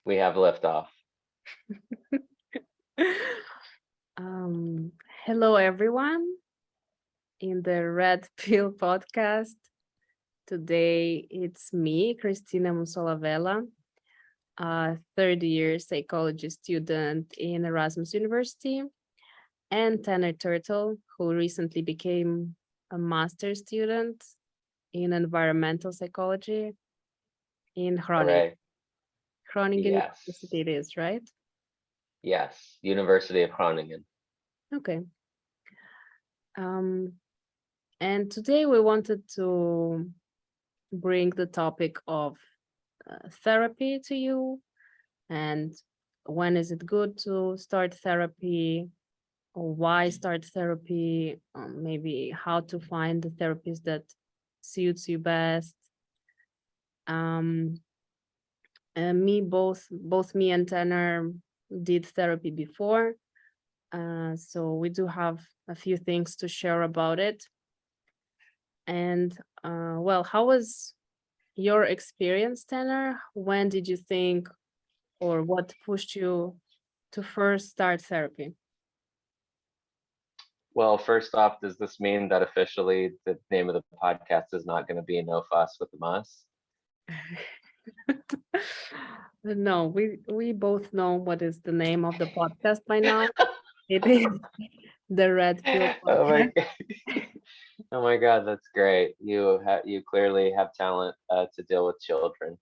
We have liftoff. Um, Hello, everyone, in the Red Pill podcast. Today, it's me, Kristina Mussolovela, a third-year psychology student in Erasmus University, and Tanner Turtle, who recently became a master's student in environmental psychology in Groningen. Hooray. Groningen Yes. University it is, right? Yes. University of Groningen. Okay. Um, and today we wanted to bring the topic of therapy to you, and when is it good to start therapy, or why start therapy, maybe how to find the therapist that suits you best. um and both me and Tanner did therapy before, so we do have a few things to share about it. And well, how was your experience, Tanner? When did you think, or what pushed you to first start therapy? Well, first off, does this mean that officially the name of the podcast is not going to be No Fuss with the Muss? No, we both know what is the name of the podcast by now. It is the Red Pill Oh my, Podcast. oh my God, that's great. You clearly have talent to deal with children.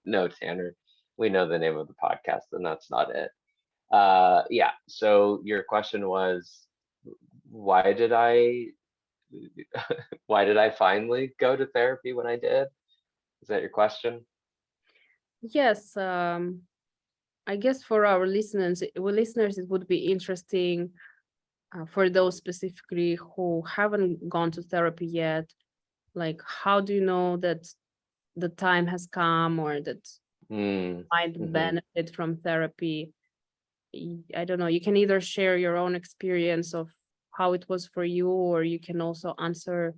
No, Tanner, we know the name of the podcast, and that's not it. Yeah. So your question was, why did I, why did I finally go to therapy when I did? Is that your question? Yes, I guess for our listeners, it would be interesting, for those specifically who haven't gone to therapy yet. Like, how do you know that the time has come, or that Mm, might hmm. benefit from therapy? I don't know. You can either share your own experience of how it was for you, or you can also answer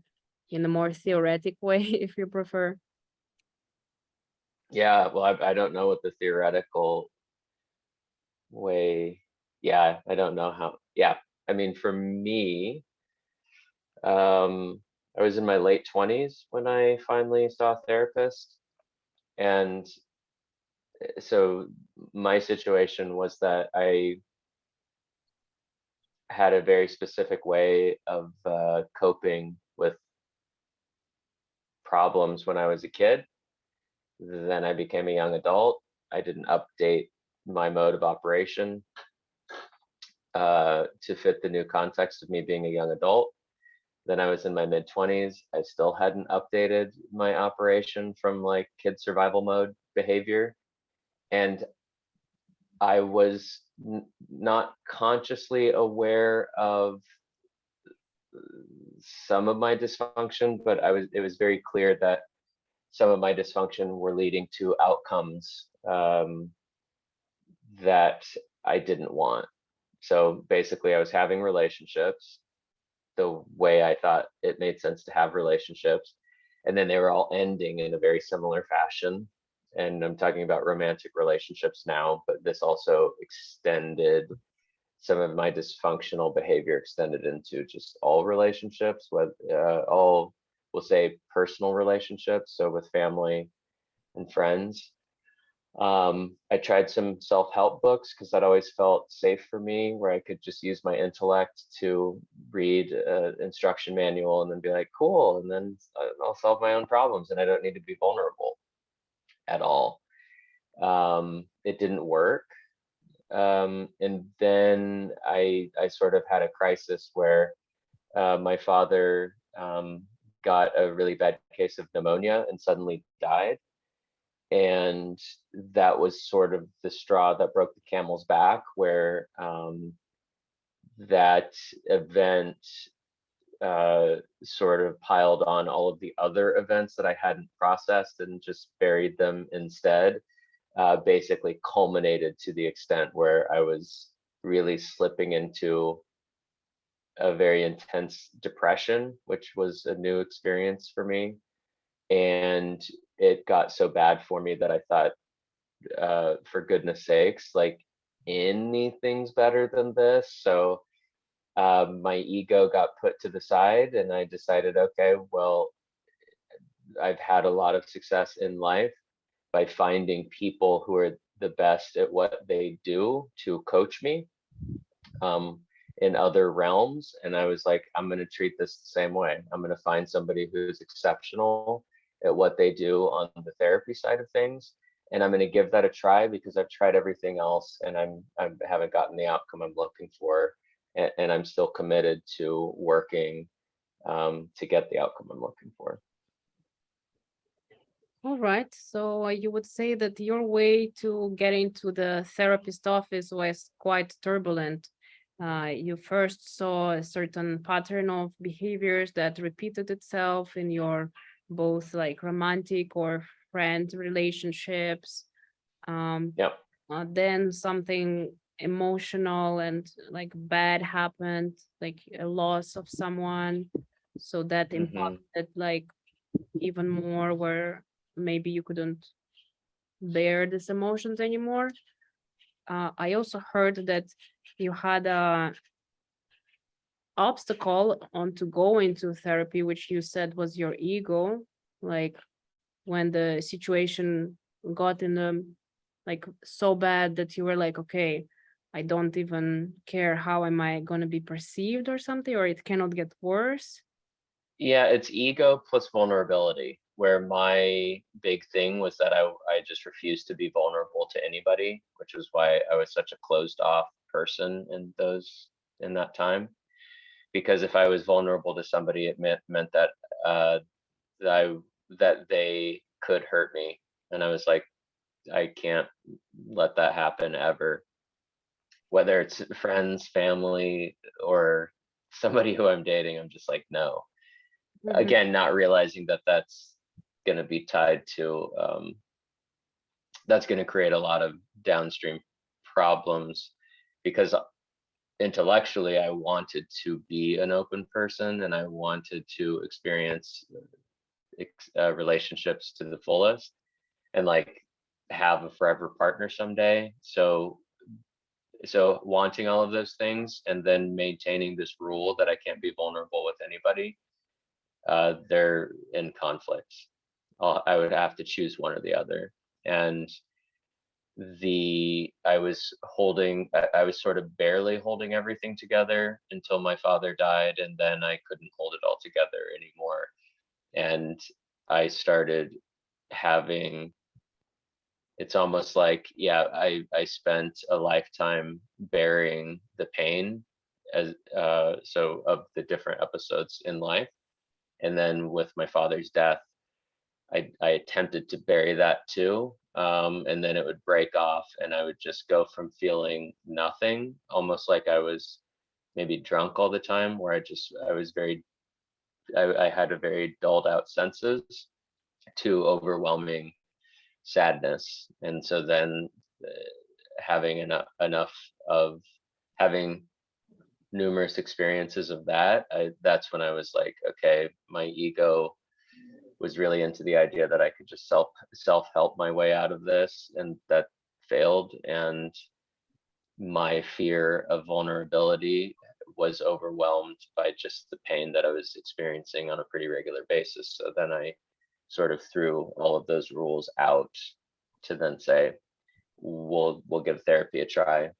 in a more theoretic way if you prefer. Yeah. Well, I don't know what the theoretical way. Yeah, I don't know how. Yeah. I mean, for me, I was in my late 20s when I finally saw a therapist. And so my situation was that I had a very specific way of coping with problems when I was a kid. Then I became a young adult. I didn't update my mode of operation to fit the new context of me being a young adult. Then I was in my mid 20s. I still hadn't updated my operation from like kid survival mode behavior. And I was not consciously aware of some of my dysfunction, but it was very clear that some of my dysfunction were leading to outcomes that I didn't want. So basically, I was having relationships the way I thought it made sense to have relationships. And then they were all ending in a very similar fashion. And I'm talking about romantic relationships now, but this also extended some of my dysfunctional behavior extended into just all relationships, with all, we'll say, personal relationships. So with family and friends. I tried some self-help books because that always felt safe for me, where I could just use my intellect to read an instruction manual and then be like, cool, and then I'll solve my own problems, and I don't need to be vulnerable at all. It didn't work, and then I sort of had a crisis where my father got a really bad case of pneumonia and suddenly died. And that was sort of the straw that broke the camel's back, where that event sort of piled on all of the other events that I hadn't processed and just buried them instead, basically culminated to the extent where I was really slipping into a very intense depression, which was a new experience for me. And it got so bad for me that I thought for goodness sakes, like anything's better than this. So my ego got put to the side, and I decided, okay, well, I've had a lot of success in life by finding people who are the best at what they do to coach me um, in other realms. And I was like, I'm going to treat this the same way. I'm going to find somebody who's exceptional at what they do on the therapy side of things. And I'm going to give that a try because I've tried everything else and I haven't gotten the outcome I'm looking for. And I'm still committed to working to get the outcome I'm looking for. All right. So you would say that your way to get into the therapist office was quite turbulent. You first saw a certain pattern of behaviors that repeated itself in your both like romantic or friend relationships. Um, Yep. then something emotional and like bad happened, like a loss of someone. So that Hmm. impacted like even more, where maybe you couldn't bear these emotions anymore. I also heard that you had a obstacle on to go into therapy, which you said was your ego. Like when the situation got in the like so bad that you were like, okay, I don't even care how am I going to be perceived or something, or it cannot get worse. Yeah, it's ego plus vulnerability, where my big thing was that I just refused to be vulnerable to anybody, which was why I was such a closed off person in that time. Because if I was vulnerable to somebody, it meant that that I that they could hurt me, and I was like, I can't let that happen ever. Whether it's friends, family, or somebody who I'm dating, I'm just like, no. Mhm. Again, not realizing that that's going to be tied to that's going to create a lot of downstream problems because intellectually I wanted to be an open person and I wanted to experience relationships to the fullest and like have a forever partner someday. So wanting all of those things and then maintaining this rule that I can't be vulnerable with anybody, they're in conflict. I would have to choose one or the other. And I was sort of barely holding everything together until my father died, and then I couldn't hold it all together anymore. And I started having, it's almost like, yeah, I spent a lifetime burying the pain as so of the different episodes in life. And then with my father's death, I attempted to bury that too. And then it would break off and I would just go from feeling nothing, almost like I was maybe drunk all the time, where I was I had a very dulled out senses, to overwhelming sadness. And so then uh, having enough of having numerous experiences of that, that's when I was like, okay, my ego was really into the idea that I could just self help my way out of this, and that failed. And my fear of vulnerability was overwhelmed by just the pain that I was experiencing on a pretty regular basis. So then I sort of threw all of those rules out to then say, we'll give therapy a try.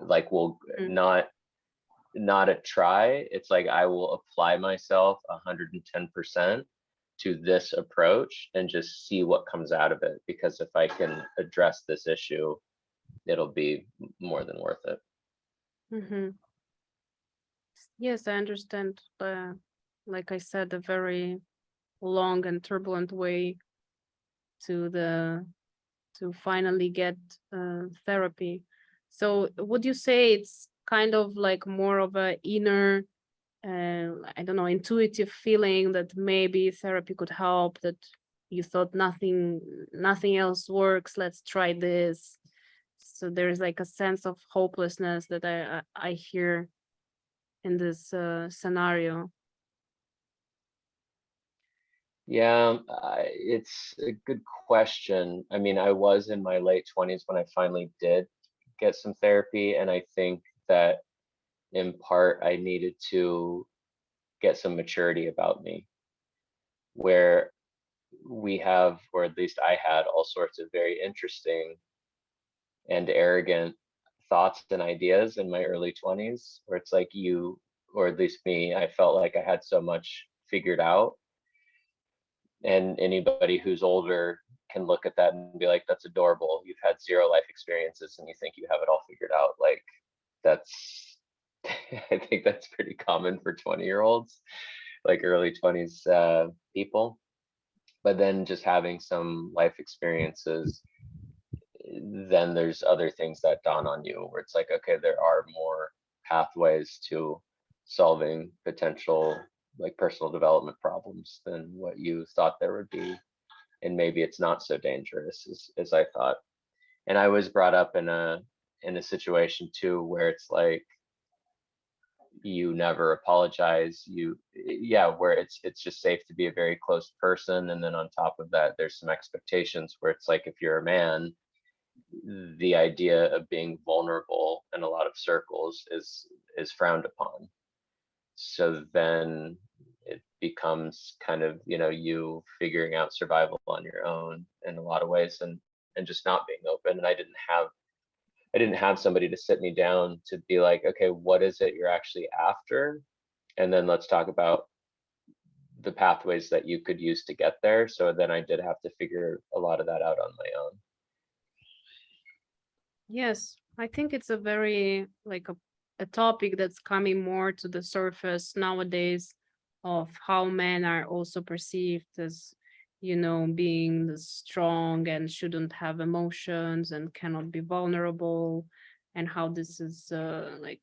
Like we'll Mm. not a try. It's like I will apply myself 110% to this approach and just see what comes out of it. Because if I can address this issue, it'll be more than worth it. Mhm. Yes, I understand. Like I said, a very long and turbulent way to the to finally get therapy. So would you say it's kind of like more of a inner, I don't know, intuitive feeling that maybe therapy could help, that you thought nothing else works, let's try this. So there's like a sense of hopelessness that I hear in this scenario. Yeah, it's a good question. I mean, I was in my late 20s when I finally did get some therapy, and I think that in part I needed to get some maturity about me, where we have, or at least I had, all sorts of very interesting and arrogant thoughts and ideas in my early 20s, where it's like you, or at least me, I felt like I had so much figured out. And anybody who's older can look at that and be like, that's adorable. You've had zero life experiences and you think you have it all figured out. Like, that's, I think that's pretty common for 20-year-olds, like early 20s people. But then just having some life experiences, then there's other things that dawn on you where it's like, okay, there are more pathways to solving potential like personal development problems than what you thought there would be. And maybe it's not so dangerous as I thought. And I was brought up in a situation too where it's like you never apologize. Yeah, where it's just safe to be a very close person. And then on top of that, there's some expectations where it's like if you're a man, the idea of being vulnerable in a lot of circles is frowned upon. So then it becomes kind of, you figuring out survival on your own in a lot of ways, and just not being open. And I didn't have somebody to sit me down to be like, okay, what is it you're actually after? And then let's talk about the pathways that you could use to get there. So then I did have to figure a lot of that out on my own. Yes, I think it's a very like a topic that's coming more to the surface nowadays of how men are also perceived as, being the strong and shouldn't have emotions and cannot be vulnerable, and how this is like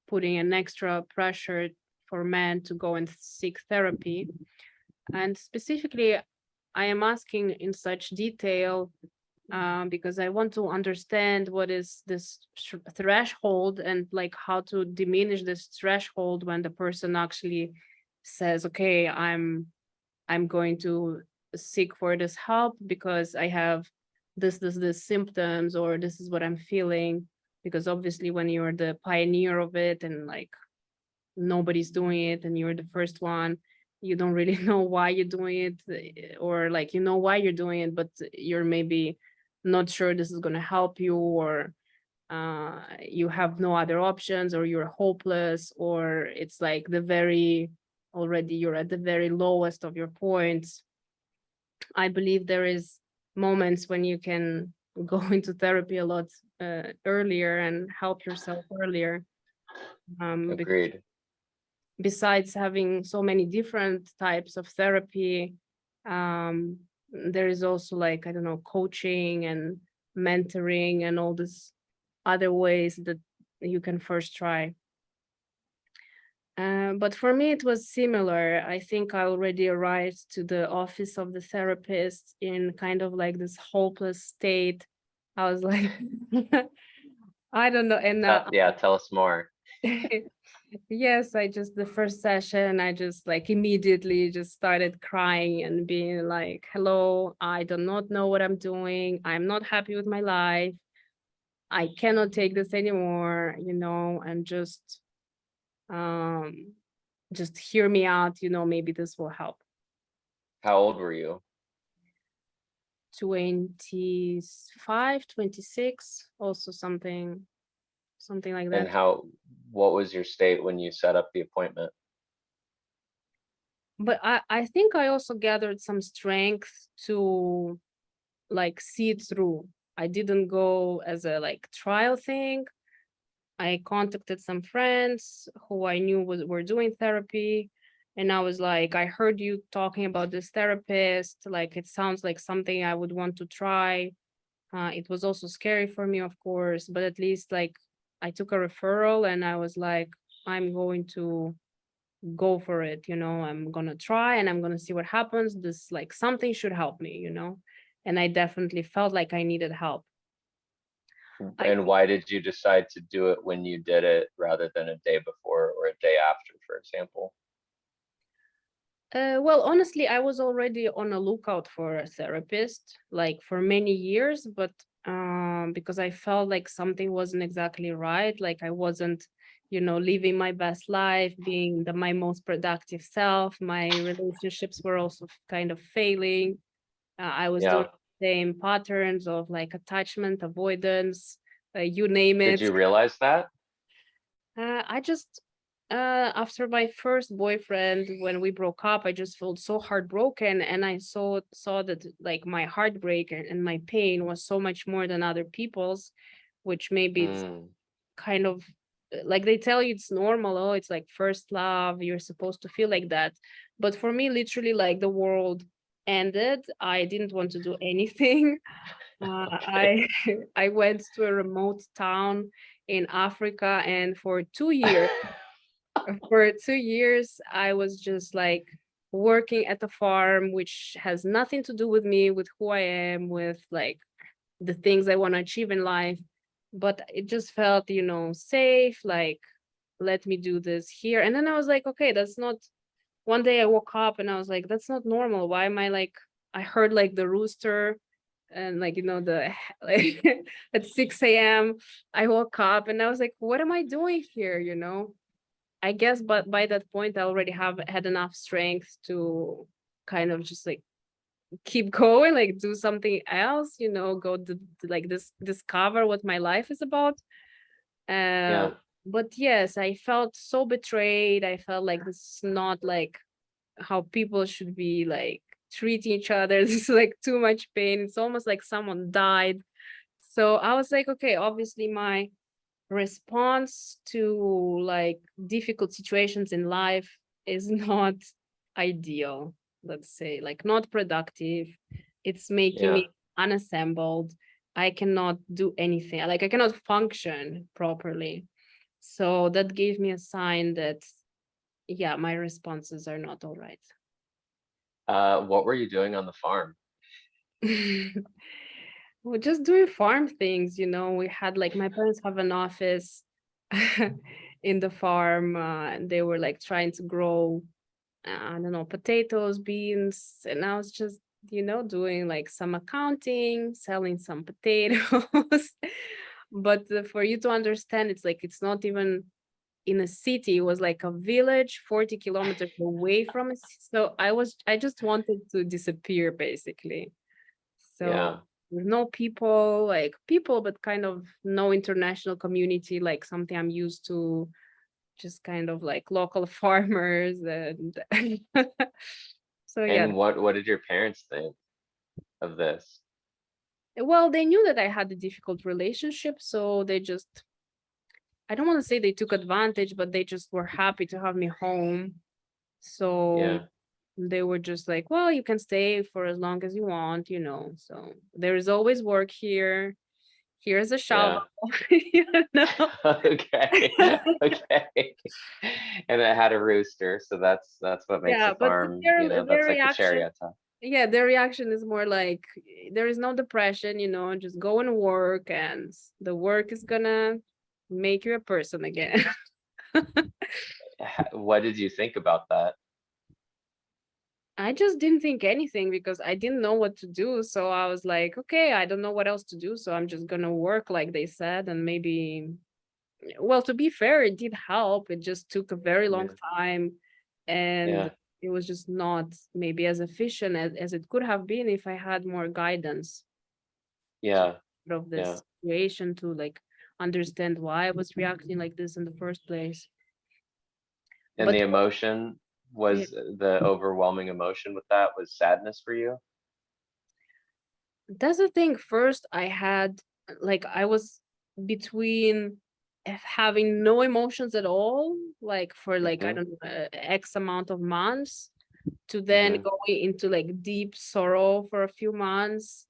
putting an extra pressure for men to go and seek therapy. And specifically, I am asking in such detail because I want to understand what is this threshold, and like how to diminish this threshold when the person actually says, okay, I'm going to seek for this help because I have this symptoms, or this is what I'm feeling. Because obviously when you're the pioneer of it and like nobody's doing it and you're the first one, you don't really know why you're doing it, or like why you're doing it, but you're maybe not sure this is going to help you, or you have no other options, or you're hopeless, or it's like already you're at the very lowest of your points. I believe there is moments when you can go into therapy a lot earlier and help yourself earlier, because Agreed. besides having so many different types of therapy, there is also, like, I don't know, coaching and mentoring and all these other ways that you can first try. But for me, it was similar. I think I already arrived to the office of the therapist in kind of like this hopeless state. I was like, I don't know. And Yeah, tell us more. yes, the first session, I just like immediately just started crying and being like, hello, I do not know what I'm doing. I'm not happy with my life. I cannot take this anymore, and um, just hear me out, maybe this will help. How old were you? 25, 26, also something like And that. what was your state when you set up the appointment? But I think I also gathered some strength to like see it through. I didn't go as a like trial thing. I contacted some friends who I knew were doing therapy, and I was like, I heard you talking about this therapist. Like, it sounds like something I would want to try. It was also scary for me, of course, but at least like I took a referral and I was like, I'm going to go for it. I'm gonna try and I'm gonna see what happens. This like something should help me. And I definitely felt like I needed help. I And why did you decide to do it when you did it rather than a day before or a day after, for example? Well, honestly, I was already on a lookout for a therapist, like for many years, but because I felt like something wasn't exactly right, like I wasn't, living my best life, being my most productive self. My relationships were also kind of failing. I was doing Yeah. the same patterns of like attachment, avoidance, you name Did it. you realize that? I just after my first boyfriend, when we broke up, I just felt so heartbroken, and I saw that like my heartbreak and my pain was so much more than other people's, which maybe it's Mm, kind of like they tell you it's normal. Oh, it's like first love, you're supposed to feel like that. But for me, literally, like the world ended. I didn't want to do anything. okay. I I went to a remote town in Africa, and for 2 years, I was just like working at the farm, which has nothing to do with me, with who I am, with like the things I want to achieve in life. But it just felt, safe, like, let me do this here. And then I was like, okay, that's not. One day I woke up and I was like, that's not normal. Why am I like, I heard like the rooster and like, like at 6 a.m. I woke up and I was like, what am I doing here? I guess, but by that point, I already have had enough strength to kind of just like keep going, like do something else, go to like this discover what my life is about. Uh, Yeah. but yes, I felt so betrayed. I felt like this is not like how people should be like treating each other. This is like too much pain. It's almost like someone died. So I was like, okay, obviously my response to like difficult situations in life is not ideal, let's say, like not productive. It's making Yeah. me unassembled. I cannot do anything, like I cannot function properly. So that gave me a sign that, yeah, my responses are not all right. What were you doing on the farm? We're just doing farm things. We had like my parents have an office in the farm, and they were like trying to grow, I don't know, potatoes, beans, and I was just, doing like some accounting, selling some potatoes. But for you to understand, it's like it's not even in a city. It was like a village 40 kilometers away from us. So I just wanted to disappear basically. So Yeah. with no people, like people, but kind of no international community, like something I'm used to, just kind of like local farmers and so yeah. And what did your parents think of this? Well, they knew that I had a difficult relationship, so they just, I don't want to say they took advantage, but they just were happy to have me home. So Yeah. they were just like, well, you can stay for as long as you want, So there is always work here. Here's a shovel, Yeah. you know. Okay. Okay. And it had a rooster, so that's what makes a Yeah, but farm, their that's like the cherry reaction, on top. yeah, their reaction is more like there is no depression, just go and work, and the work is gonna make you a person again. What did you think about that? I just didn't think anything because I didn't know what to do. So I was like, okay, I don't know what else to do. So I'm just gonna work like they said, and maybe, well, to be fair, it did help. It just took a very long Yeah. time, and Yeah. it was just not maybe as efficient as it could have been if I had more guidance to Yeah. of Yeah. this situation, to like understand why I was reacting like this in the first place. And But the emotion yeah, was the overwhelming emotion with that was sadness for you? that's the thing. First, I had like I was between having no emotions at all, like for like I Mm-hmm. don't know, X amount of months, to then Mm-hmm. going into like deep sorrow for a few months.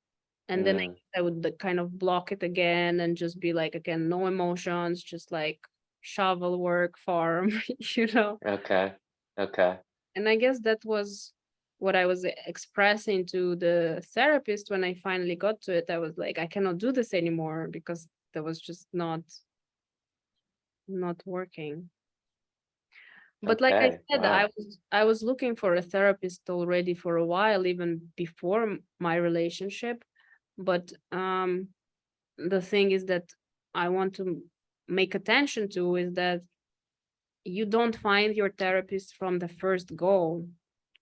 And then Mm. I would like, kind of block it again and just be like, again, no emotions, just like shovel work, farm, you know. Okay. Okay. And I guess that was what I was expressing to the therapist when I finally got to it. I was like, I cannot do this anymore because that was just not working. But like I Okay. said, I Wow. was I was looking for a therapist already for a while, even before my relationship. But the thing is that I want to make attention to is that you don't find your therapist from the first go,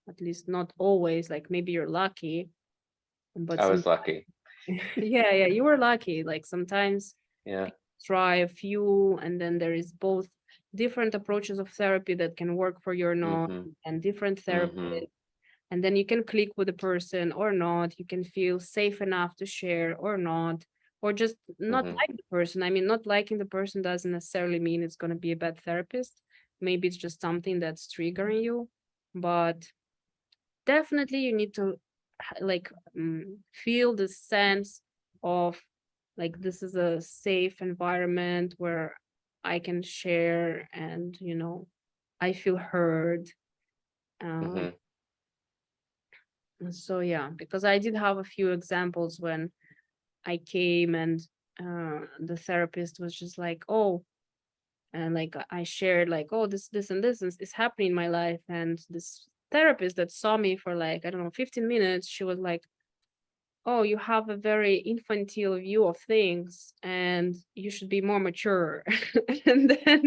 at least not always. Like maybe you're lucky, but I some was lucky. yeah, you were lucky. Like sometimes Yeah. people try a few, and then there is both different approaches of therapy that can work for your not, Mm-hmm. and different Mm-hmm. therapists. And then you can click with the person or not. You can feel safe enough to share or not, or just not Mm-hmm. like the person. I mean, not liking the person doesn't necessarily mean it's going to be a bad therapist. Maybe it's just something that's triggering you. But definitely you need to like feel the sense of like this is a safe environment where I can share, and I feel heard. um, Mm-hmm. so yeah, because I did have a few examples when I came and the therapist was just like, oh, and like I shared like, oh, this and this is happening in my life, and this therapist that saw me for like, I don't know, 15 minutes, she was like, oh, you have a very infantile view of things and you should be more mature. And then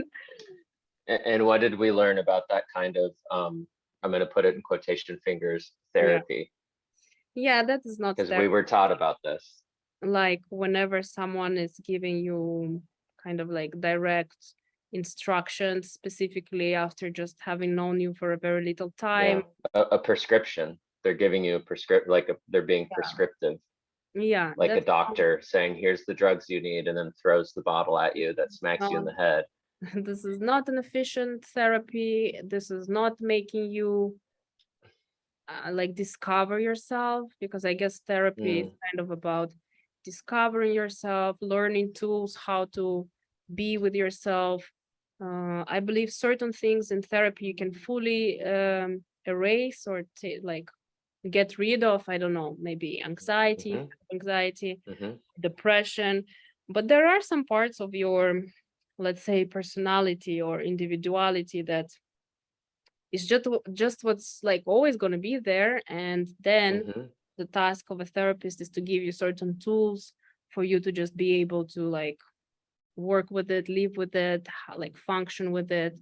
And what did we learn about that kind of, I'm going to put it in quotation fingers, yeah, therapy? yeah, that is not Because therapy. we were taught about this. Like whenever someone is giving you kind of like direct instructions, specifically after just having known you for a very little time. Yeah. A prescription. They're giving you a prescript, like they're being prescriptive, Yeah, like a doctor saying, here's the drugs you need, and then throws the bottle at you that smacks you in not the head. this is not an efficient therapy. This is not making you like discover yourself, because I guess therapy is Mm, kind of about discovering yourself, learning tools how to be with yourself. I believe certain things in therapy you can fully erase or like get rid of. I don't know, maybe mm-hmm. anxiety, Mm-hmm. depression. But there are some parts of your, let's say, personality or individuality that is just what's like always going to be there. And then Mm-hmm. the task of a therapist is to give you certain tools for you to just be able to like work with it, live with it, like function with it.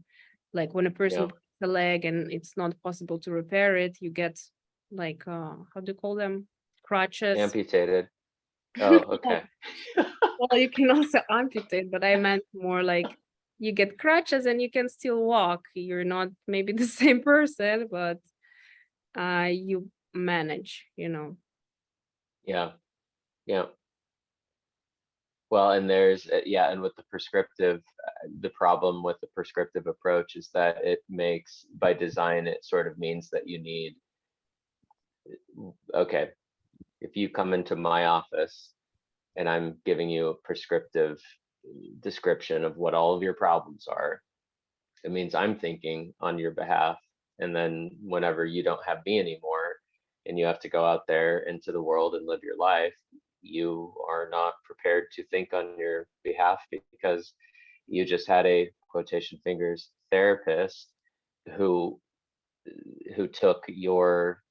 Like when a person Yeah. breaks a leg and it's not possible to repair it, you get like how do you call them, crutches. Amputated. Oh, Yeah, okay. well, you can also amputate, but I meant more like you get crutches and you can still walk. You're not maybe the same person, but you manage. Yeah. Yeah. Well, and there's, yeah, and with the prescriptive, the problem with the prescriptive approach is that it makes, by design, it sort of means that you need, okay, if you come into my office and I'm giving you a prescriptive description of what all of your problems are, it means I'm thinking on your behalf. And then whenever you don't have me anymore and you have to go out there into the world and live your life, you are not prepared to think on your behalf because you just had a quotation fingers therapist who took your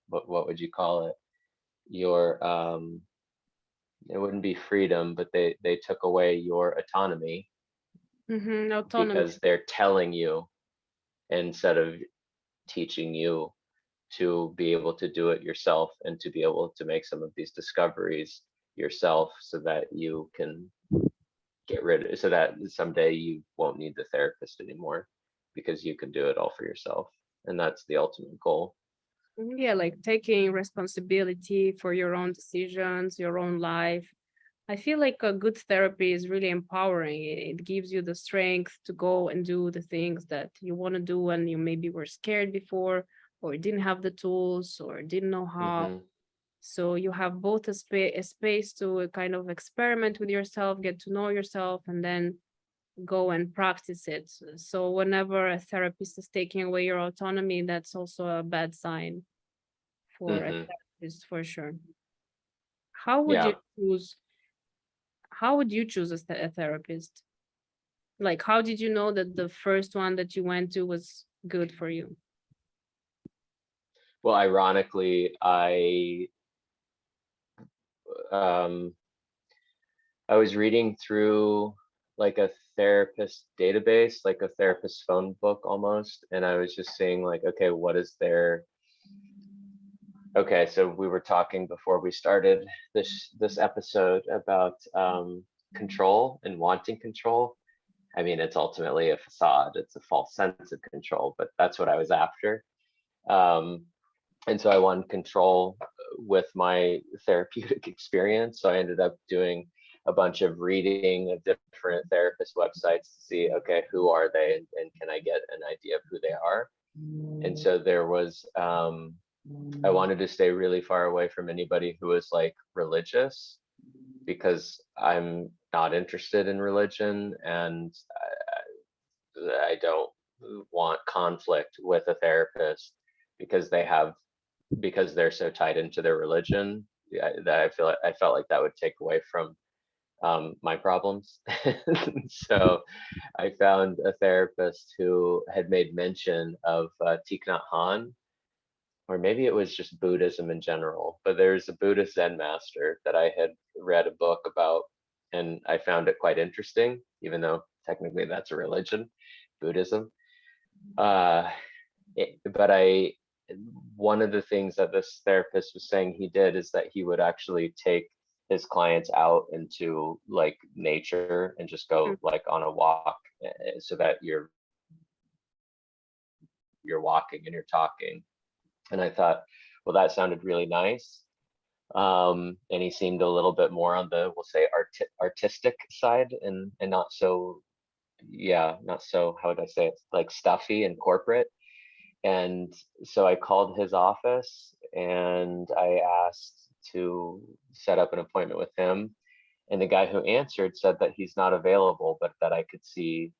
what would you call it, your it wouldn't be freedom, but they took away your autonomy Autonomy. because they're telling you instead of teaching you to be able to do it yourself and to be able to make some of these discoveries yourself so that you can get rid of, so that someday you won't need the therapist anymore because you can do it all for yourself. And that's the ultimate goal. Yeah, like taking responsibility for your own decisions, your own life. I feel like a good therapy is really empowering. It gives you the strength to go and do the things that you want to do and you maybe were scared before, or didn't have the tools, or didn't know how. Hmm. So you have both a space to kind of experiment with yourself, get to know yourself, and then go and practice it. So whenever a therapist is taking away your autonomy, that's also a bad sign for a Hmm. therapist for sure. How would you Yeah. choose? How would you choose a therapist? Like, how did you know that the first one that you went to was good for you? Well, ironically, um, I was reading through like a therapist database, like a therapist phone book almost, and I was just seeing like, okay, what is there? Okay, so we were talking before we started this episode about control and wanting control. I mean, it's ultimately a facade. It's a false sense of control, but that's what I was after. Um, and so I wanted control with my therapeutic experience. So I ended up doing a bunch of reading of different therapist websites to see, okay, who are they, and can I get an idea of who they are? And so there was, I wanted to stay really far away from anybody who was like religious, because I'm not interested in religion, and I don't want conflict with a therapist because because they're so tied into their religion. That I felt like that would take away from my problems. So I found a therapist who had made mention of Thich Nhat Hanh, or maybe it was just Buddhism in general, but there's a Buddhist Zen master that I had read a book about, and I found it quite interesting, even though technically that's a religion, Buddhism. Uh, but one of the things that this therapist was saying he did is that he would actually take his clients out into like nature and just Mm. go like on a walk, so that you're walking and you're talking. And I thought, well, that sounded really nice. And he seemed a little bit more on the, we'll say, artistic side, and not so, yeah, not so, how would I say it, like stuffy and corporate. And so I called his office and I asked to set up an appointment with him. And the guy who answered said that he's not available, but that I could see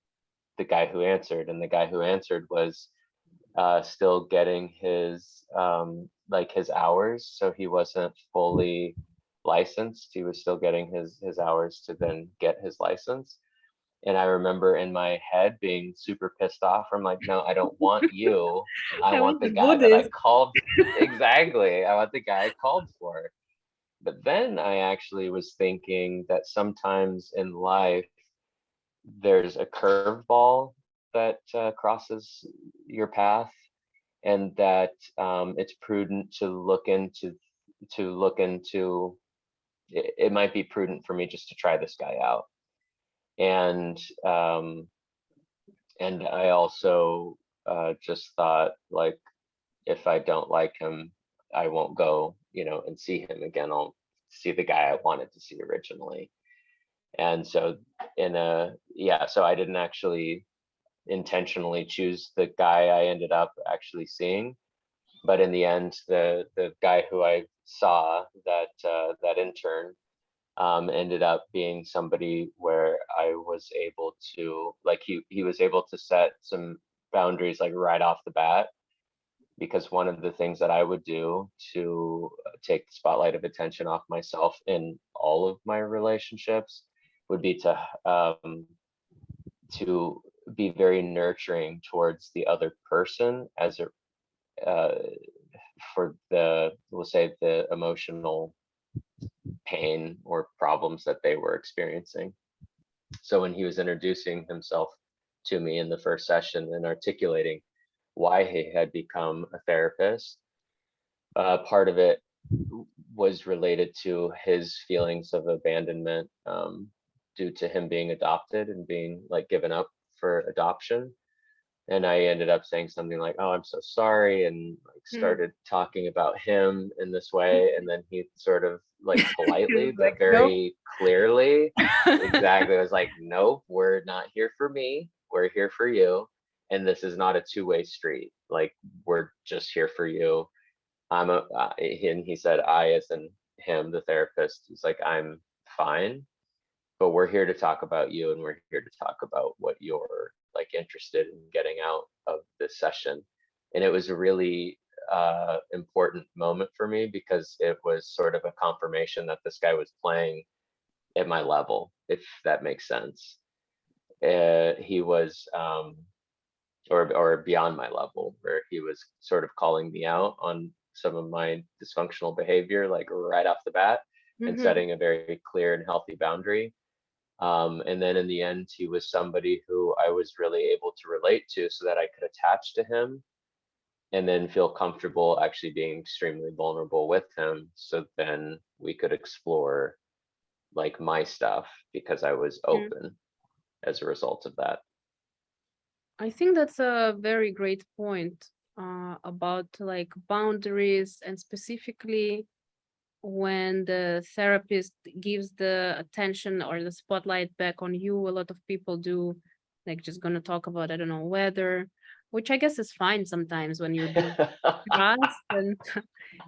the guy who answered. And the guy who answered was still getting his like his hours, so he wasn't fully licensed. He was still getting his hours to then get his license. And I remember in my head being super pissed off. I'm like, no, I don't want you. I I want want the the guy that I Buddhist. called. Exactly. I want the guy I called for. But then I actually was thinking that sometimes in life, there's a curveball that crosses your path, and that it's prudent to look into it might be prudent for me just to try this guy out. And and I also just thought, like, if I don't like him, I won't go, and see him again. I'll see the guy I wanted to see originally. And so so I didn't actually intentionally choose the guy I ended up actually seeing. But in the end, the guy who I saw, that intern, ended up being somebody where I was able to, like, he was able to set some boundaries like right off the bat, because one of the things that I would do to take the spotlight of attention off myself in all of my relationships would be to be very nurturing towards the other person, as it uh, for we'll say, the emotional pain or problems that they were experiencing. So when he was introducing himself to me in the first session and articulating why he had become a therapist, part of it was related to his feelings of abandonment, due to him being adopted and being like given up for adoption. And I ended up saying something like, "Oh, I'm so sorry," and like Mm. started talking about him in this way. And then he sort of like He was politely like, but nope. very clearly, exactly, was like, "Nope, we're not here for me. We're here for you. And this is not a two-way street. Like, we're just here for you." And he said, "I," as in him, the therapist. He's like, "I'm fine, but we're here to talk about you, and we're here to talk about what you're like interested in getting out of this session." And it was a really important moment for me, because it was sort of a confirmation that this guy was playing at my level, if that makes sense. he was or beyond my level, where he was sort of calling me out on some of my dysfunctional behavior, like right off the bat, and Mm-hmm. setting a very clear and healthy boundary. And then in the end, he was somebody who I was really able to relate to, so that I could attach to him and then feel comfortable actually being extremely vulnerable with him. So then we could explore like my stuff, because I was open as a result of that. I think that's a very great point about like boundaries, and specifically when the therapist gives the attention or the spotlight back on you. A lot of people do like just gonna talk about, I don't know, weather, which I guess is fine sometimes when you're being trust and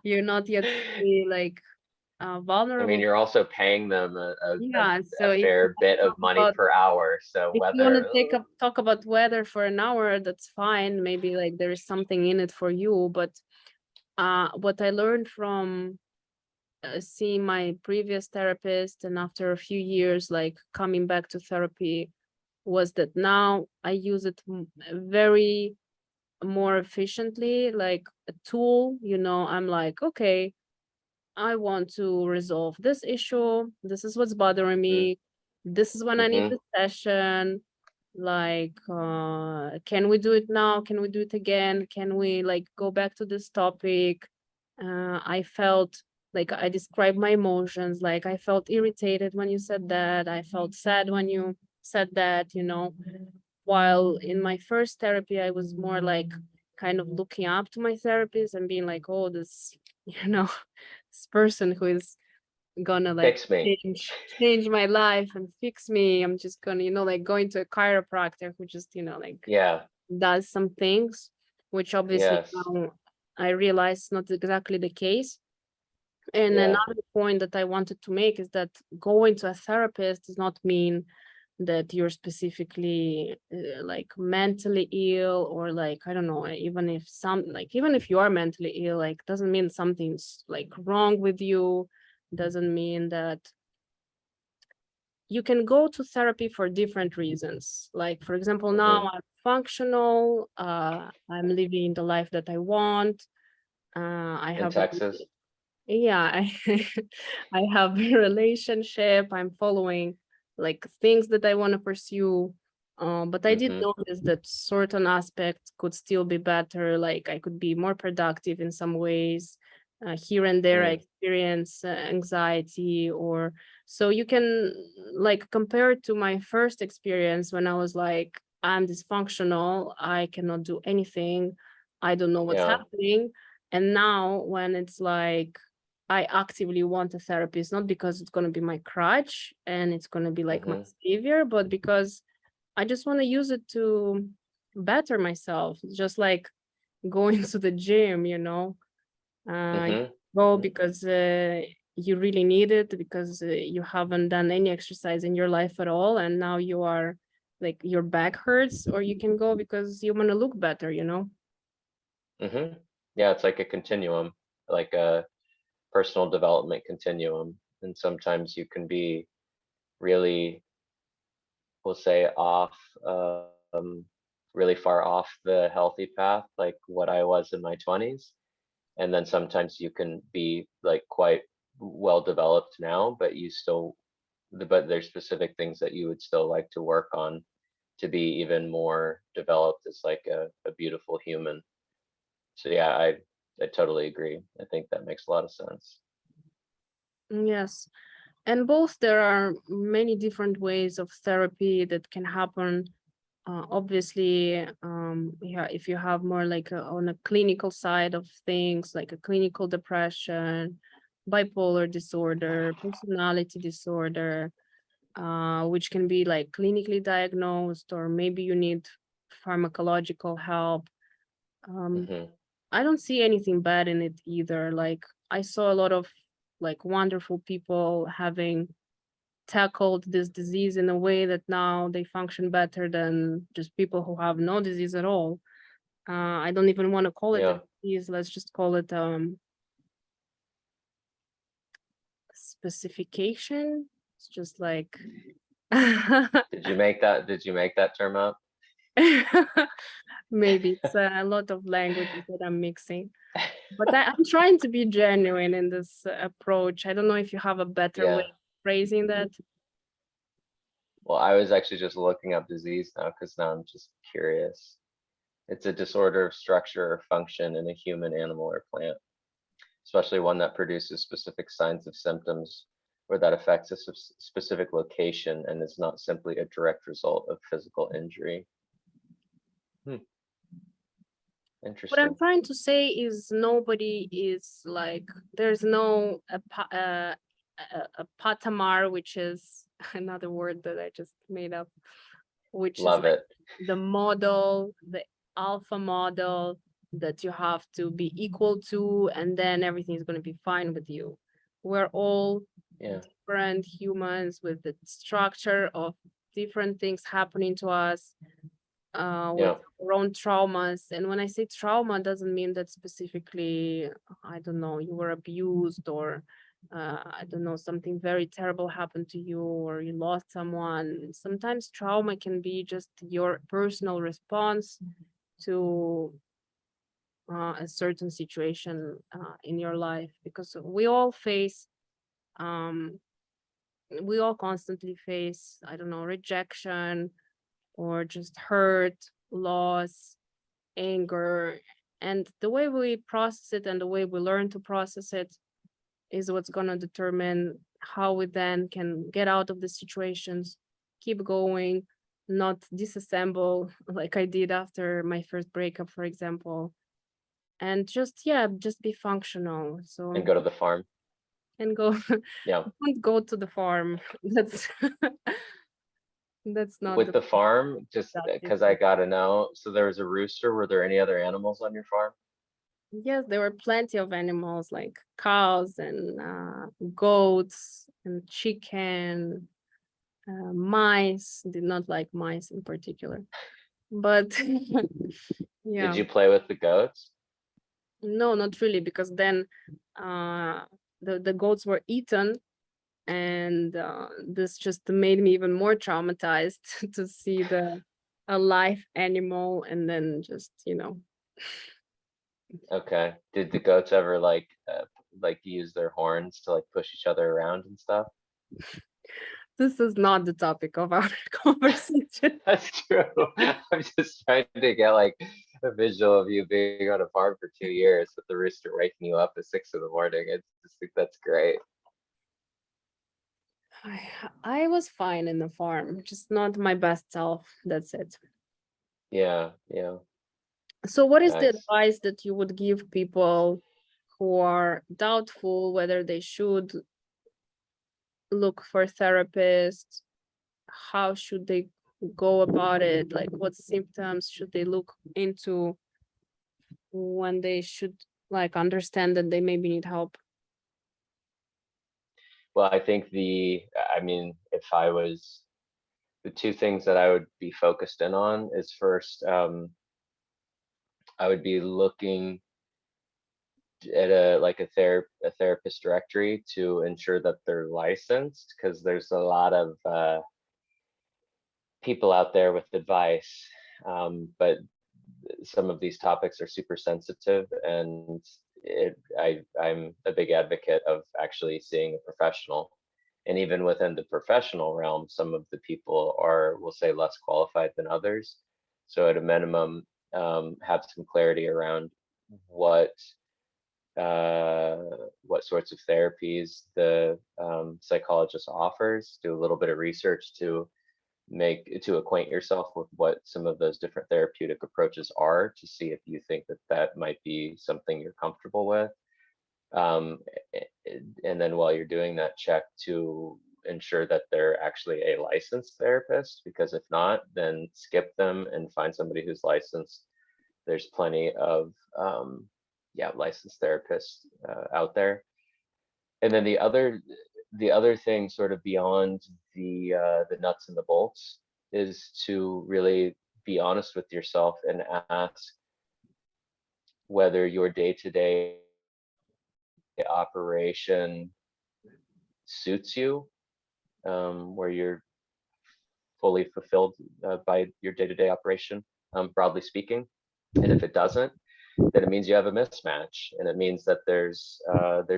you're not yet fully like I mean, vulnerable. you're also paying them Yeah, a so if you fair wanna bit of talk money about, per hour. So if you want to whether, talk about weather for an hour, that's fine. Maybe like there is something in it for you. But what I learned from seeing my previous therapist, and after a few years like coming back to therapy, was that now I use it very more efficiently, like a tool. I'm like, okay, I want to resolve this issue. This is what's bothering me. This is when I need mm-hmm, the session. Like, can we do it now? Can we do it again? Can we like go back to this topic? I felt like I described my emotions. Like I felt irritated when you said that. I felt sad when you said that. While in my first therapy, I was more like kind of looking up to my therapist and being like, oh, this, you know, this person who is gonna like fix me. change my life and fix me. I'm just gonna, like going to a chiropractor who just, like Yeah. does some things, which obviously Yes. now I realize is not exactly the case. And Yeah. another point that I wanted to make is that going to a therapist does not mean that you're specifically like mentally ill, or like, I don't know, even if you are mentally ill, like doesn't mean something's like wrong with you. Doesn't mean that you can go to therapy for different reasons. Like, for example, Mm-hmm. now I'm functional, I'm living the life that I want. I In have Texas. yeah, I have a relationship. I'm following like things that I want to pursue. But I did Mm-hmm. notice that certain aspects could still be better. Like I could be more productive in some ways. Here and there, I Mm. experience anxiety, or so you can like compare it to my first experience when I was like, I'm dysfunctional. I cannot do anything. I don't know what's Yeah. happening. And now when it's like I actively want a therapist, not because it's going to be my crutch and it's going to be like my Mm-hmm. savior, but because I just want to use it to better myself. It's just like going to the gym. You Mm-hmm. go Mm-hmm. because you really need it, because you haven't done any exercise in your life at all. And now you are like, your back hurts, or you can go because you want to look better. Mm-hmm. Yeah, it's like a continuum, like a personal development continuum. And sometimes you can be really, we'll say, off, really far off the healthy path, like what I was in my 20s. And then sometimes you can be like quite well developed now, but but there's specific things that you would still like to work on to be even more developed as like a beautiful human. So yeah, I totally agree. I think that makes a lot of sense. Yes. And both, there are many different ways of therapy that can happen. Obviously, yeah, if you have more like on a clinical side of things, like a clinical depression, bipolar disorder, personality disorder, which can be like clinically diagnosed, or maybe you need pharmacological help. Um, Hmm. I don't see anything bad in it either. Like I saw a lot of like wonderful people having tackled this disease in a way that now they function better than just people who have no disease at all. I don't even want to call it a Yeah. disease. Let's just call it specification. It's just like Did you make that term up? Maybe it's a lot of languages that I'm mixing. But I'm trying to be genuine in this approach. I don't know if you have a better way Yeah. of phrasing that. Well, I was actually just looking up disease now because now I'm just curious. It's a disorder of structure or function in a human, animal, or plant, especially one that produces specific signs of symptoms or that affects a specific location and is not simply a direct result of physical injury. What I'm Interesting. trying to say is nobody is like, there's no a patamar, which is another word that I just made up, which is Love like it. the model, the alpha model that you have to be equal to, and then everything is going to be fine with you. We're all Yeah. different humans with the structure of different things happening to us, with Yeah. our own traumas. And when I say trauma, it doesn't mean that specifically, I don't know, you were abused, or I don't know, something very terrible happened to you, or you lost someone. Sometimes trauma can be just your personal response to a certain situation in your life, because we all constantly face, I don't know, rejection, or just hurt, loss, anger. And the way we process it and the way we learn to process it is what's going to determine how we then can get out of the situations, keep going, not disassemble like I did after my first breakup, for example. And just, yeah, just be functional. And So, go to the farm. and go, Yeah. don't go to the farm. That's not With the the farm, just productive because I way. gotta know. So there was a rooster. Were there any other animals on your farm? Yes, there were plenty of animals like cows and goats and chicken, mice. Did not like mice in particular, but Did yeah, you play with the goats? no, not really, because then uh, the goats were eaten, and this just made me even more traumatized to see the a live animal, and then just Okay. Did the goats ever like use their horns to like push each other around and stuff? this is not the topic of our conversation. That's true. I'm just trying to get like a visual of you being on a farm for 2 years with the rooster waking you up at 6 in the morning. I just think that's great. I was fine in the farm, just not my best self. That's it. Yeah, yeah, So, what is the nice. advice that you would give people who are doubtful whether they should look for therapists? How should they go about it? Like, what symptoms should they look into when they should like understand that they maybe need help? Well, I think I mean, if I was the two things that I would be focused in on is first, I would be looking at a therapist directory to ensure that they're licensed because there's a lot of people out there with advice, but some of these topics are super sensitive, and I'm a big advocate of actually seeing a professional. And even within the professional realm, some of the people are, we'll say, less qualified than others. So at a minimum, have some clarity around what uh, what sorts of therapies the psychologist offers. Do a little bit of research to acquaint yourself with what some of those different therapeutic approaches are to see if you think that that might be something you're comfortable with. Um, and then while you're doing that, check to ensure that they're actually a licensed therapist, because if not, then skip them and find somebody who's licensed. There's plenty of yeah, licensed therapists out there. And then the other thing, sort of beyond the nuts and the bolts, is to really be honest with yourself and ask whether your day-to-day operation suits you, where you're fully fulfilled by your day-to-day operation, broadly speaking. And if it doesn't, then it means you have a mismatch, and it means that there's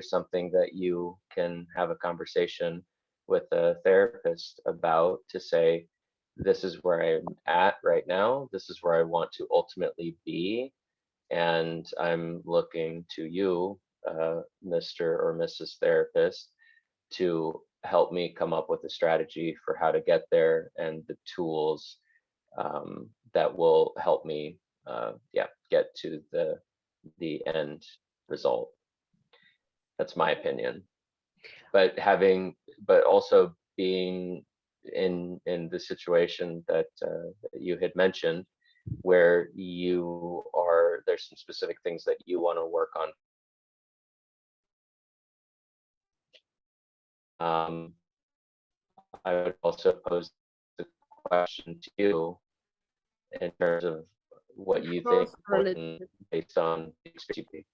something that you can have a conversation with a therapist about, to say, this is where I'm at right now, this is where I want to ultimately be, and I'm looking to you, Mr. or Mrs. Therapist, to help me come up with a strategy for how to get there, and the tools that will help me, get to the end result. That's my opinion. But also being in the situation that you had mentioned, where there's some specific things that you want to work on. I would also pose the question to you in terms of what you think Froze for a little important bit. based on the experience.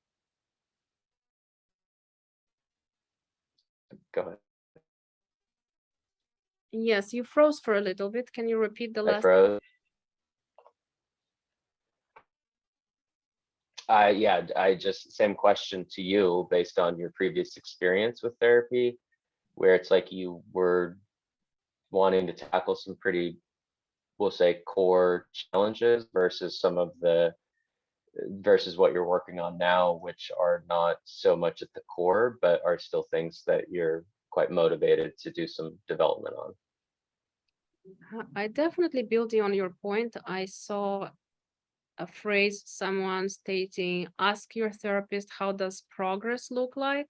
Go ahead. Yes, you froze for a little bit. Can you repeat the I last? froze. Yeah, I just, same question to you based on your previous experience with therapy, where it's like you were wanting to tackle some pretty, we'll say, core challenges versus versus what you're working on now, which are not so much at the core, but are still things that you're quite motivated to do some development on. I definitely building on your point. I saw a phrase, someone stating, ask your therapist, how does progress look like?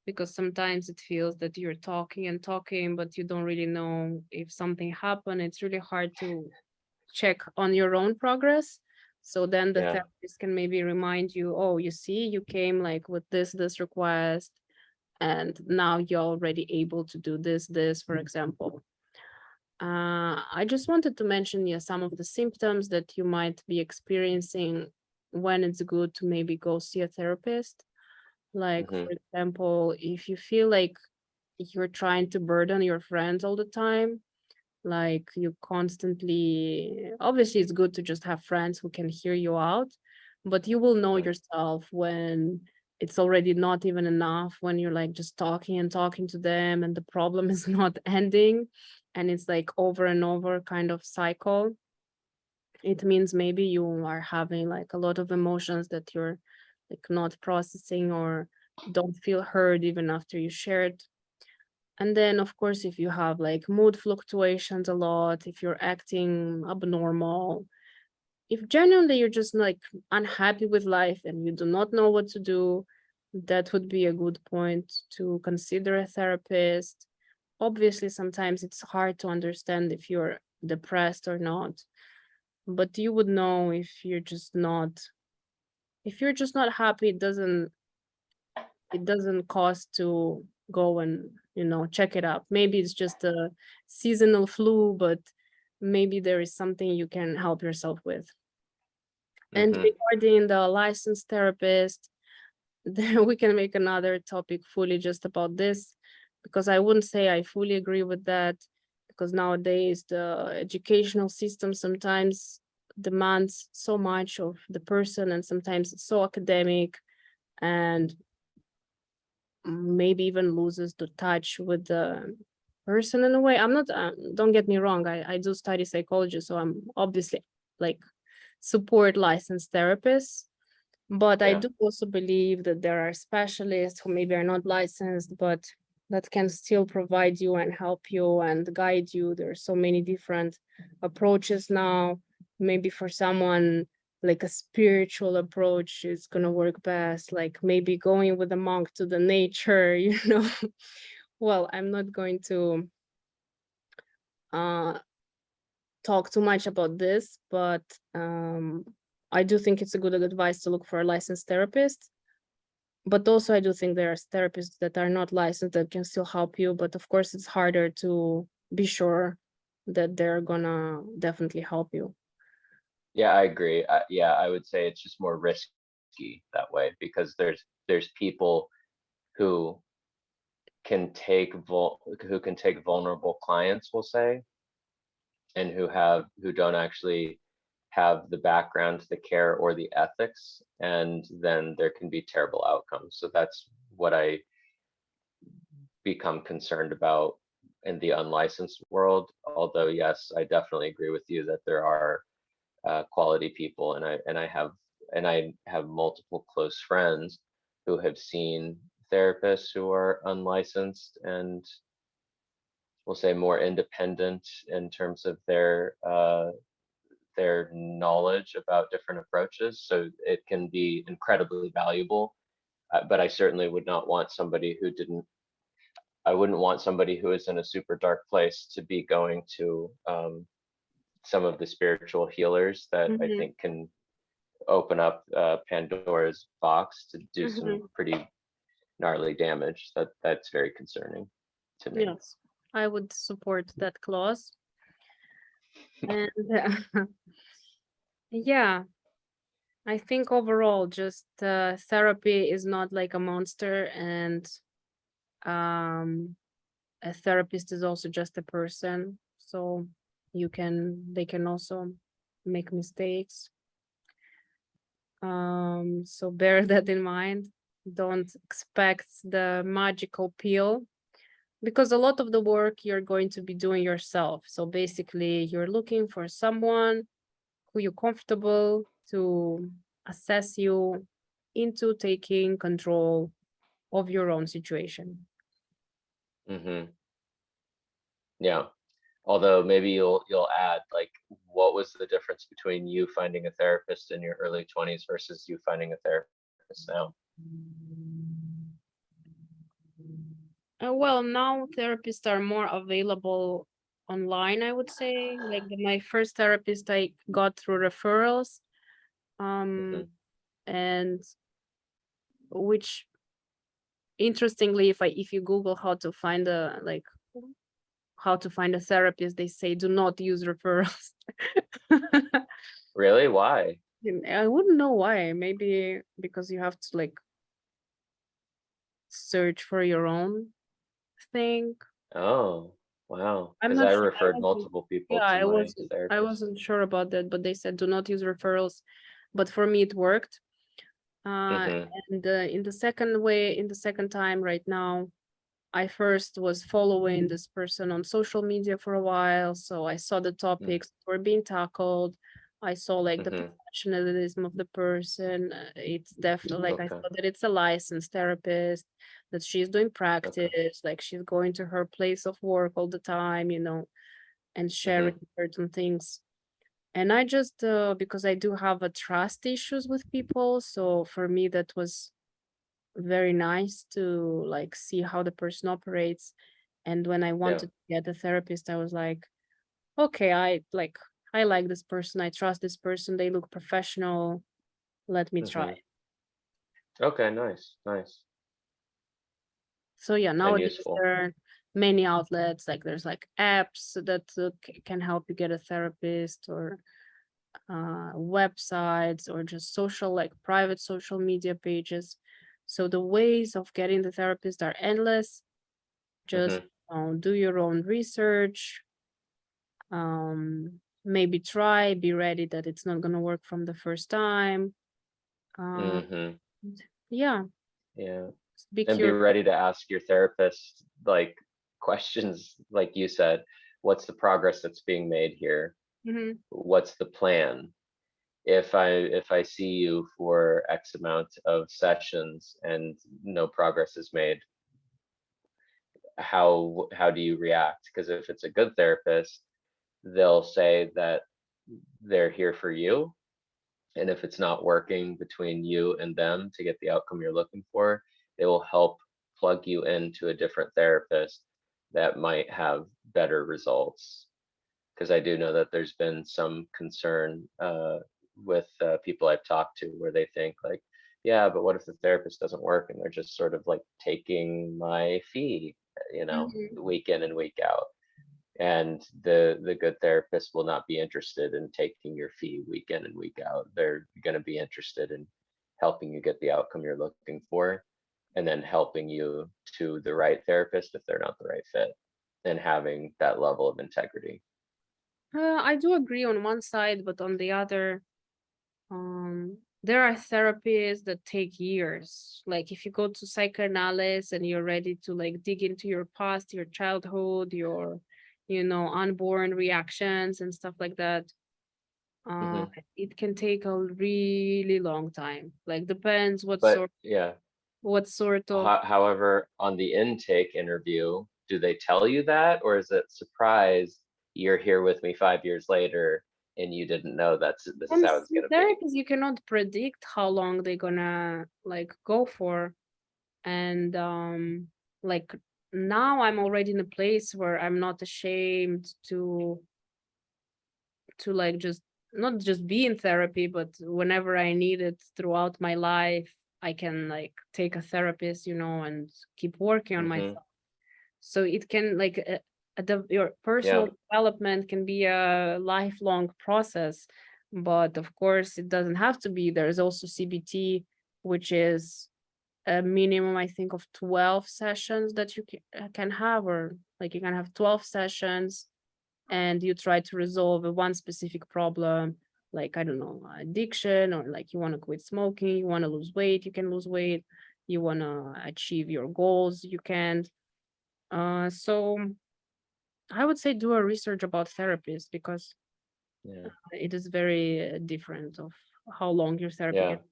Because sometimes it feels that you're talking and talking, but you don't really know if something happened. It's really hard to check on your own progress. So then the Yeah. therapist can maybe remind you, oh, you see, you came like with this request, and now you're already able to do this, for example. I just wanted to mention, yeah, some of the symptoms that you might be experiencing when it's good to maybe go see a therapist. Like, Hmm. for example, if you feel like you're trying to burden your friends all the time, like you constantly, obviously, it's good to just have friends who can hear you out, but you will know Hmm. yourself when it's already not even enough, when you're like just talking and talking to them and the problem is not ending, and it's like over and over kind of cycle. It means maybe you are having like a lot of emotions that you're like not processing, or don't feel heard even after you shared. And then, of course, if you have like mood fluctuations a lot, if you're acting abnormal, if genuinely you're just like unhappy with life and you do not know what to do, that would be a good point to consider a therapist. Obviously, sometimes it's hard to understand if you're depressed or not, but you would know if you're just not happy. It doesn't cost to go and check it out. Maybe it's just a seasonal flu, but maybe there is something you can help yourself with. And Hmm. regarding the licensed therapist, then we can make another topic fully just about this, because I wouldn't say I fully agree with that, because nowadays the educational system sometimes demands so much of the person, and sometimes it's so academic, and maybe even loses the touch with the person in a way. I'm not, don't get me wrong, I do study psychology, so I'm obviously like support licensed therapists, but I Yeah. do also believe that there are specialists who maybe are not licensed, but that can still provide you and help you and guide you. There are so many different approaches now. Maybe for someone, like a spiritual approach is going to work best, like maybe going with a monk to the nature, Well, I'm not going to uh, talk too much about this, but I do think it's a good advice to look for a licensed therapist. But also, I do think there are therapists that are not licensed that can still help you. But of course, it's harder to be sure that they're gonna definitely help you. Yeah, I agree. Yeah, I would say it's just more risky that way, because there's people who can take vulnerable clients, we'll say, and who don't actually have the background, the care, or the ethics, and then there can be terrible outcomes. So that's what I become concerned about in the unlicensed world. Although yes, I definitely agree with you that there are quality people, and I have multiple close friends who have seen therapists who are unlicensed and we'll say more independent in terms of their knowledge about different approaches. So it can be incredibly valuable. But I certainly would not want somebody who didn't. I wouldn't want somebody who is in a super dark place to be going to some of the spiritual healers that I Mm-hmm. think can open up Pandora's box to do some Mm-hmm. pretty gnarly damage. That's very concerning to me. Yes, I would support that clause. And yeah, I think overall, just therapy is not like a monster, and um, a therapist is also just a person. So they can also make mistakes. So bear that in mind. Don't expect the magical pill, because a lot of the work you're going to be doing yourself. So basically, you're looking for someone who you're comfortable to assess you into taking control of your own situation. Hmm. Yeah. Although maybe you'll add like what was the difference between you finding a therapist in your early 20s versus you finding a therapist now? Well, now therapists are more available online, I would say. Like my first therapist, I got through referrals, um, Hmm. and which interestingly, if you Google how to find a therapist, they say do not use referrals. Really? Why? I wouldn't know why. Maybe because you have to like search for your own thing. Oh, wow. I'm Because not I sure. referred multiple people Yeah, to my I therapist. wasn't sure about that, but they said do not use referrals. But for me, it worked. Uh, Hmm. and in the second time, right now, I first was following this person on social media for a while, so I saw the topics that were being tackled. I saw like the Hmm. professionalism of the person. It's definitely like I Okay. saw that it's a licensed therapist, that she's doing Okay. practice, like she's going to her place of work all the time, and sharing Hmm. certain things. And I just because I do have a trust issues with people, so for me that was very nice to like see how the person operates. And when I Yeah. wanted to get a therapist, I was like, okay, I like this person, I trust this person, they look professional, let me try Hmm. it. Okay. Nice. Nice. So yeah, And nowadays useful. there are many outlets, like there's like apps that can help you get a therapist, or websites, or just social like private social media pages. So the ways of getting the therapist are endless. Just Hmm. do your own research, maybe try, be ready that it's not going to work from the first time. uh, Hmm. yeah, Yeah. just be And be curious. ready to ask your therapist like questions, like you said, what's the progress that's being made here? Hmm. What's the plan? If I see you for X amount of sessions and no progress is made, how do you react? Because if it's a good therapist, they'll say that they're here for you. And if it's not working between you and them to get the outcome you're looking for, they will help plug you into a different therapist that might have better results. Because I do know that there's been some concern with people I've talked to where they think like, yeah, but what if the therapist doesn't work and they're just sort of like taking my fee, Hmm. week in and week out. And the good therapist will not be interested in taking your fee week in and week out. They're going to be interested in helping you get the outcome you're looking for, and then helping you to the right therapist if they're not the right fit, and having that level of integrity. I do agree on one side, but on the other, there are therapies that take years. Like if you go to psychoanalysis and you're ready to like dig into your past, your childhood, your, unborn reactions and stuff like that, uh, Hmm. it can take a really long time. Like depends But yeah, what sort of. however, on the intake interview, do they tell you that, or is it surprise you're here with me 5 years later and you didn't know this is And how it's some gonna be? therapies you cannot predict how long they're gonna like go for. And like now I'm already in a place where I'm not ashamed to like just not just be in therapy, but whenever I need it throughout my life, I can like take a therapist, and keep working on Hmm. myself. So it can like your personal Yeah. development can be a lifelong process, but of course it doesn't have to be. There's also CBT, which is a minimum, I think, of 12 sessions that you can have, or like you can have 12 sessions and you try to resolve a one specific problem, like, I don't know, addiction, or like you want to quit smoking, you want to lose weight, you can lose weight, you want to achieve your goals, you can. So I would say do a research about therapists because Yeah. it is very different of how long your therapy Yeah. gets.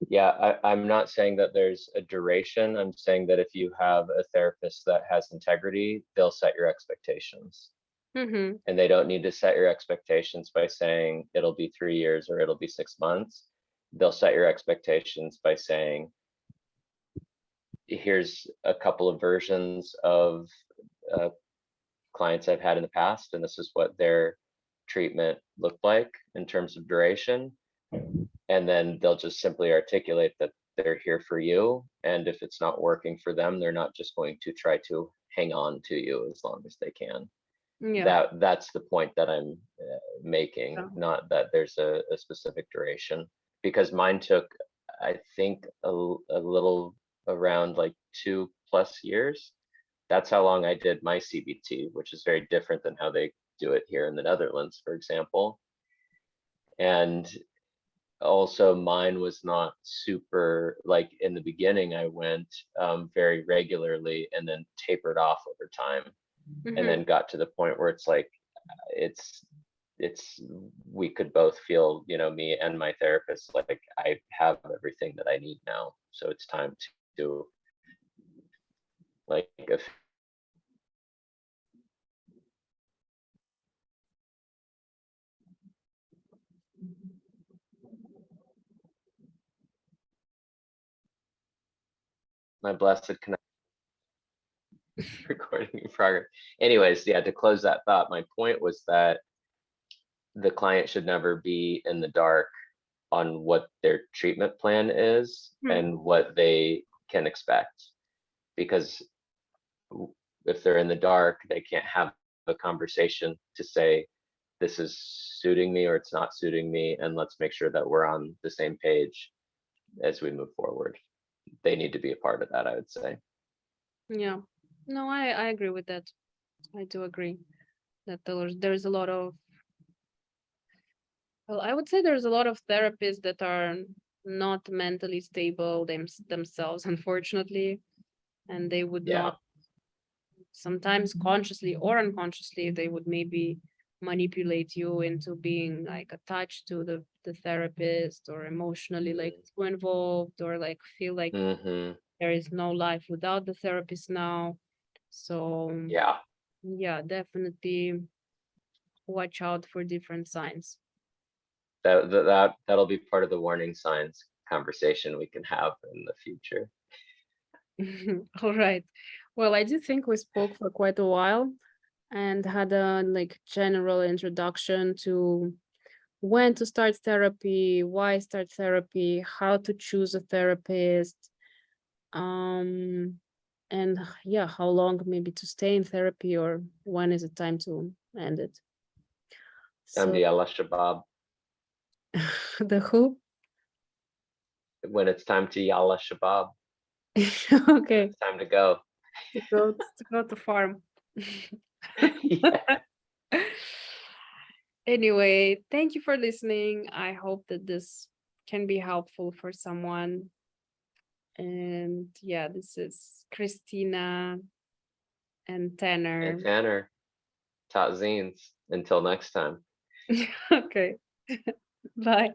Yeah, I'm not saying that there's a duration. I'm saying that if you have a therapist that has integrity, they'll set your expectations. Mm-hmm. And they don't need to set your expectations by saying it'll be 3 years or it'll be 6 months. They'll set your expectations by saying, here's a couple of versions of uh, clients I've had in the past, and this is what their treatment looked like in terms of duration. And then they'll just simply articulate that they're here for you. And if it's not working for them, they're not just going to try to hang on to you as long as they can. Yeah. That's the point that I'm making, Yeah. not that there's a specific duration, because mine took, I think, a little around like 2+ years. That's how long I did my CBT, which is very different than how they do it here in the Netherlands, for example. And also mine was not super, like in the beginning I went very regularly and then tapered off over time, and Mm-hmm. then got to the point where it's like it's it's we could both feel, me and my therapist, like I have everything that I need now, so it's time to like if my blessed connection. Recording in progress. Anyways, yeah, to close that thought, my point was that the client should never be in the dark on what their treatment plan is and what they can expect, because if they're in the dark, they can't have a conversation to say this is suiting me or it's not suiting me, and let's make sure that we're on the same page as we move forward. They need to be a part of that, I would say. Yeah. No, I agree with that. I do agree that there's a lot of, well, I would say there's a lot of therapists that are not mentally stable themselves, unfortunately, and they would Yeah. not, sometimes consciously or unconsciously, they would maybe manipulate you into being like attached to the therapist, or emotionally like too involved, or like feel like Mm-hmm. there is no life without the therapist now. So Yeah. yeah, definitely watch out for different signs. That'll be part of the warning signs conversation we can have in the future. All right. Well, I do think we spoke for quite a while and had a like general introduction to when to start therapy, why start therapy, how to choose a therapist, um, and yeah, how long maybe to stay in therapy, or when is it time to end it. Time to So yell Shabab. the who? When it's time to yalla Shabab, when Okay, it's time to go. to go to farm. Yeah. Anyway, thank you for listening. I hope that this can be helpful for someone. And yeah, this is Kristina and And Tanner. Tanner, tot zines. Until next time. Okay. Bye.